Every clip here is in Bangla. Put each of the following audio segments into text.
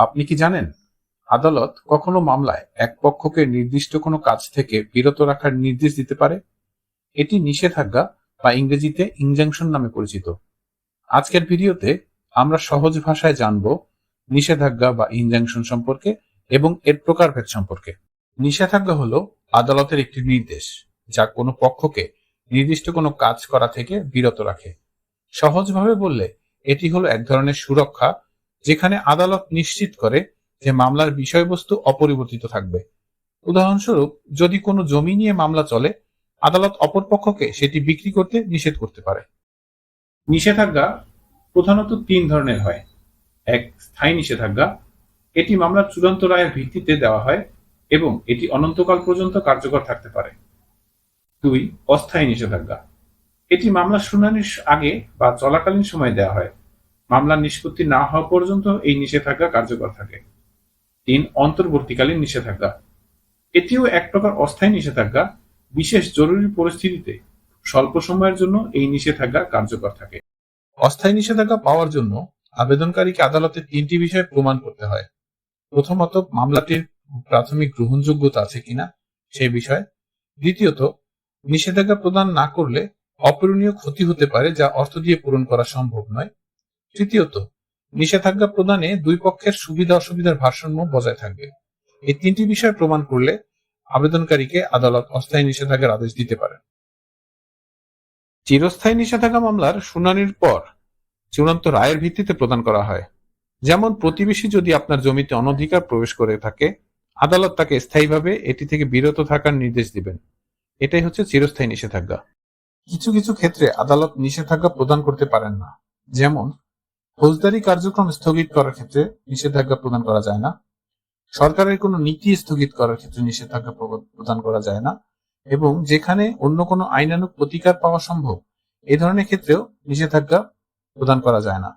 আপনি কি জানেন, আদালত কখনো মামলায় এক পক্ষকে নির্দিষ্ট কোনো কাজ থেকে বিরত রাখার নির্দেশ দিতে পারে। এটি নিষেধাজ্ঞা বা ইংরেজিতে ইনজাংশন নামে পরিচিত। আজকের ভিডিওতে আমরা সহজ ভাষায় জানব নিষেধাজ্ঞা বা ইনজাংশন সম্পর্কে এবং এর প্রকারভেদ সম্পর্কে। নিষেধাজ্ঞা হলো আদালতের একটি নির্দেশ যা কোনো পক্ষকে নির্দিষ্ট কোনো কাজ করা থেকে বিরত রাখে। সহজভাবে বললে এটি হলো এক ধরনের সুরক্ষা, যেখানে আদালত নিশ্চিত করে যে মামলার বিষয়বস্তু অপরিবর্তিত থাকবে। উদাহরণস্বরূপ, যদি কোনো জমি নিয়ে মামলা চলে, আদালত অপরপক্ষকে সেটি বিক্রি করতে নিষেধ করতে পারে। নিষেধাজ্ঞা প্রধানত তিন ধরনের হয়। এক, স্থায়ী নিষেধাজ্ঞা। এটি মামলার চূড়ান্ত রায়ের ভিত্তিতে দেওয়া হয় এবং এটি অনন্তকাল পর্যন্ত কার্যকর থাকতে পারে। দুই, অস্থায়ী নিষেধাজ্ঞা। এটি মামলার শুনানির আগে বা চলাকালীন সময় দেওয়া হয়। মামলার নিষ্পত্তি না হওয়া পর্যন্ত এই নিষেধাজ্ঞা কার্যকর থাকে। তিন, অন্তর্বর্তীকালীন নিষেধাজ্ঞা। এটিও এক প্রকার অস্থায়ী নিষেধাজ্ঞা। বিশেষ জরুরি পরিস্থিতিতে স্বল্প সময়ের জন্য এই নিষেধাজ্ঞা কার্যকর থাকে। অস্থায়ী নিষেধাজ্ঞা পাওয়ার জন্য আবেদনকারীকে আদালতে তিনটি বিষয় প্রমাণ করতে হয়। প্রথমত, মামলাটির প্রাথমিক গ্রহণযোগ্যতা আছে কিনা সেই বিষয়। দ্বিতীয়ত, নিষেধাজ্ঞা প্রদান না করলে অপূরণীয় ক্ষতি হতে পারে যা অর্থ দিয়ে পূরণ করা সম্ভব নয়। তৃতীয়ত, নিষেধাজ্ঞা প্রদানে দুই পক্ষের সুবিধা অসুবিধার ভারসাম্য বজায় থাকবে। এই তিনটি বিষয় প্রমাণ করলে আবেদনকারীকে আদালত অস্থায়ী নিষেধাজ্ঞার আদেশ দিতে পারে। চিরস্থায়ী নিষেধাজ্ঞা মামলার শুনানির পর চূড়ান্ত রায়ের ভিত্তিতে প্রদান করা হয়। যেমন, প্রতিবেশী যদি আপনার জমিতে অনধিকার প্রবেশ করে থাকে, আদালত তাকে স্থায়ীভাবে এটি থেকে বিরত থাকার নির্দেশ দিবেন। এটাই হচ্ছে চিরস্থায়ী নিষেধাজ্ঞা। কিছু কিছু ক্ষেত্রে আদালত নিষেধাজ্ঞা প্রদান করতে পারেন না। যেমন, ফৌজদারি কার্যক্রম স্থগিত করার ক্ষেত্রে নিষেধাজ্ঞা প্রদান করা যায় না, সরকারের কোনো নীতি স্থগিত করার ক্ষেত্রে নিষেধাজ্ঞা প্রদান করা যায় না, এবং যেখানে অন্য কোনো আইনানুগ প্রতিকার পাওয়া সম্ভব, এই ধরনের ক্ষেত্রেও নিষেধাজ্ঞা প্রদান করা যায় না।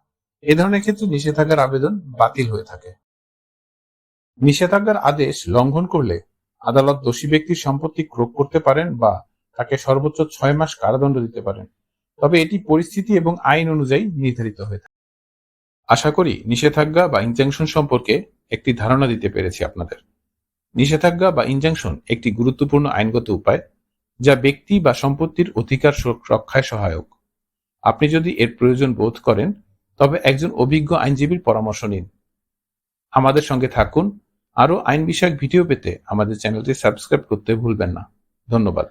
এই ধরনের ক্ষেত্রে নিষেধাজ্ঞার আবেদন বাতিল হয়ে থাকে। নিষেধাজ্ঞার আদেশ লঙ্ঘন করলে আদালত দোষী ব্যক্তির সম্পত্তি ক্রোক করতে পারেন বা তাকে সর্বোচ্চ 6 মাস কারাদণ্ড দিতে পারেন, তবে এটি পরিস্থিতি এবং আইন অনুযায়ী নির্ধারিত হয়ে থাকে। আশা করি নিষেধাজ্ঞা বা ইনজাংশন সম্পর্কে একটি ধারণা দিতে পেরেছি আপনাদের। নিষেধাজ্ঞা বা ইনজাংশন একটি গুরুত্বপূর্ণ আইনগত উপায় যা ব্যক্তি বা সম্পত্তির অধিকার রক্ষায় সহায়ক। আপনি যদি এর প্রয়োজন বোধ করেন, তবে একজন অভিজ্ঞ আইনজীবীর পরামর্শ নিন। আমাদের সঙ্গে থাকুন। আরও আইন বিষয়ক ভিডিও পেতে আমাদের চ্যানেলটি সাবস্ক্রাইব করতে ভুলবেন না। ধন্যবাদ।